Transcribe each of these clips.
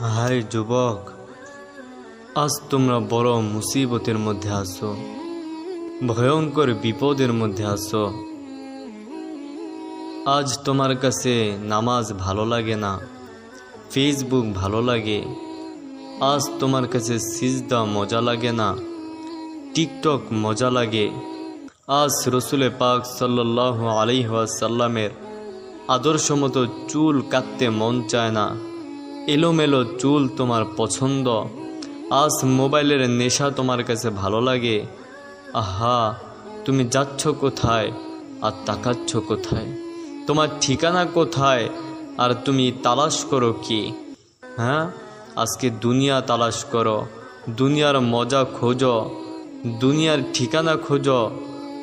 High যুবক, আজ তোমরা বড় মুসিবতের মধ্যে আছো, ভয়ঙ্কর বিপদের মধ্যে আছো। আজ তোমার কাছে নামাজ ভালো লাগে না, ফেসবুক ভালো লাগে। আজ তোমার কাছে সিজদা মজা লাগে না, টিকটক মজা লাগে। আজ রসুলে পাক সাল্লাল্লাহু আলাইহি ওয়াসাল্লামের আদর্শ মতো চুল কাটতে মন চায় না, এলোমেলো চুল তোমার পছন্দ। আজ মোবাইলের নেশা তোমার কাছে ভালো লাগে। আহা, তুমি যাচ্ছ কোথায় আর তাকাচ্ছ কোথায়? তোমার ঠিকানা কোথায় আর তুমি তালাশ করো কি? হ্যাঁ, আজকে দুনিয়া তালাশ করো, দুনিয়ার মজা খোঁজো, দুনিয়ার ঠিকানা খোঁজো।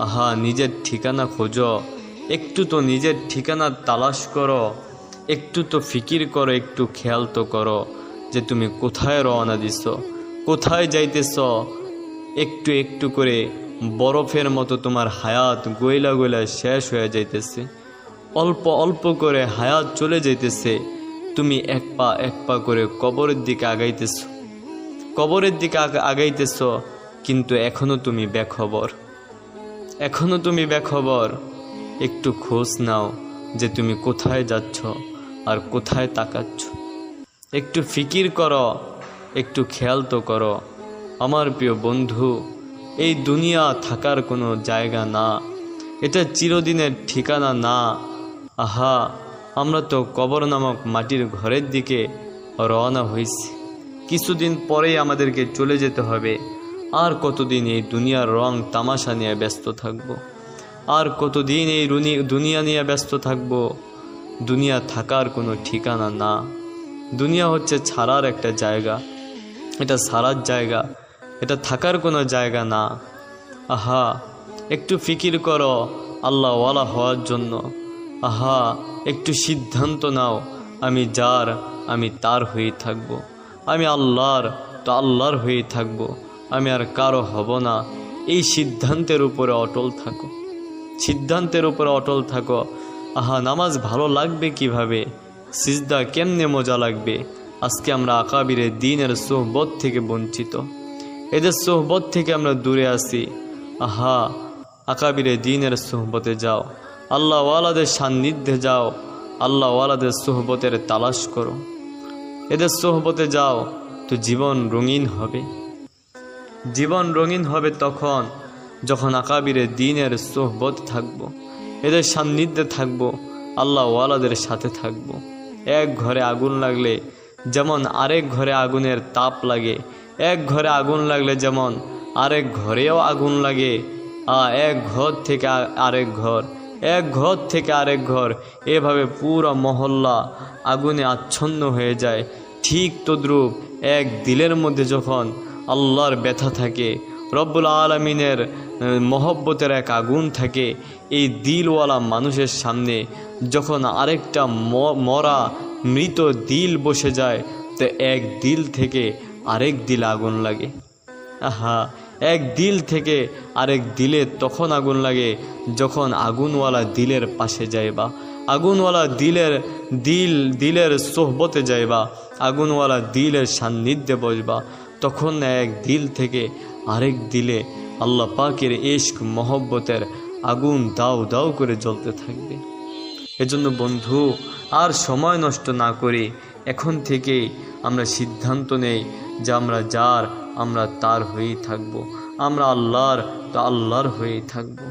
আহা, নিজের ঠিকানা খোঁজো। একটু তো নিজের ঠিকানা তালাশ করো, একটু তো ফিকির করো, একটু খেয়াল তো করো যে তুমি কোথায় রওনা দিছ, কোথায় যাইতেছ। একটু একটু করে বরফের মতো তোমার হায়াত গইলা গইলা শেষ হয়ে যাইতেছে, অল্প অল্প করে হায়াত চলে যাইতেছে। তুমি এক পা করে কবরের দিকে আগাইতেছ, কবরের দিকে আগাইতেছ, কিন্তু এখনো তুমি বেখবর, এখনো তুমি বেখবর। একটু খোঁজ নাও যে তুমি কোথায় যাচ্ছ আর কোথায় তাকাচ্ছ। একটু ফিকির করো, একটু খেয়াল তো করো। আমার প্রিয় বন্ধু, এই দুনিয়া থাকার কোনো জায়গা না, এটা চিরদিনের ঠিকানা না। আহা, আমরা তো কবর নামক মাটির ঘরের দিকে রওনা হয়েছি। কিছুদিন পরেই আমাদেরকে চলে যেতে হবে। আর কতদিন এই দুনিয়ার রং তামাশা নিয়ে ব্যস্ত থাকব? আর কতদিন এই দুনিয়া নিয়ে ব্যস্ত থাকব? দুনিয়া থাকার কোনো ঠিকানা না। দুনিয়া হচ্ছে ছাড়ার একটা জায়গা, এটা ছাড়ার জায়গা, এটা থাকার কোনো জায়গা না। আহা, একটু ফিকির করো আল্লাহওয়ালা হওয়ার জন্য। আহা, একটু সিদ্ধান্ত নাও, আমি যার আমি তার হয়েই থাকব, আমি আল্লাহর তো আল্লাহর হয়েই থাকব, আমি আর কারো হব না। এই সিদ্ধান্তের উপরে অটল থাকো, সিদ্ধান্তের উপরে অটল থাকো। আহা, নামাজ ভালো লাগবে কিভাবে? সিজদা কেমনে মজা লাগবে? আজকে আমরা আকাবিরে দ্বীনের সোহবত থেকে বঞ্চিত, এদের সোহবত থেকে আমরা দূরে আছি। আহা, আকাবিরে দ্বীনের সোহবতে যাও, আল্লাহওয়ালাদের সান্নিধ্যে যাও, আল্লাহওয়ালাদের সোহবতের তালাশ করো। এদের সোহবতে যাও তো জীবন রঙিন হবে। জীবন রঙিন হবে তখন যখন আকাবিরে দ্বীনের সোহবত থাকবো, এদের সান্নিধ্যে থাকবো, আল্লাহওয়ালাদের সাথে থাকবো। এক ঘরে আগুন লাগলে যেমন আরেক ঘরে আগুনের তাপ লাগে, এক ঘরে আগুন লাগলে যেমন আরেক ঘরেও আগুন লাগে। এক ঘর থেকে আরেক ঘর, এক ঘর থেকে আরেক ঘর, এভাবে পুরো মহল্লা আগুনে আচ্ছন্ন হয়ে যায়। ঠিক তদ্রূপ এক দিলের মধ্যে যখন আল্লাহর ব্যথা থাকে, রব্বুল আলামিনের মহব্বতের এক আগুন থাকে, এই দিলওয়ালা মানুষের সামনে যখন আরেকটা মরা মৃত দিল বসে যায়, তো এক দিল থেকে আরেক দিল আগুন লাগে। আহা, এক দিল থেকে আরেক দিলে তখন আগুন লাগে যখন আগুনওয়ালা দিলের পাশে যাইবা, আগুনওয়ালা দিলের সোহবতে যাইবা, আগুনওয়ালা দিলের সান্নিধ্যে বসবা। তখন এক দিল থেকে আরেক দিলে আল্লাহ পাকের ইশক মহব্বতের আগুন দাও দাও করে জ্বলতে থাকবে। এজন্য বন্ধু, আর সময় নষ্ট না করে এখন থেকেই আমরা সিদ্ধান্ত নেই যে আমরা যার আমরা তার হয়েই থাকবো, আমরা আল্লাহর তো আল্লাহর হয়েই থাকবো।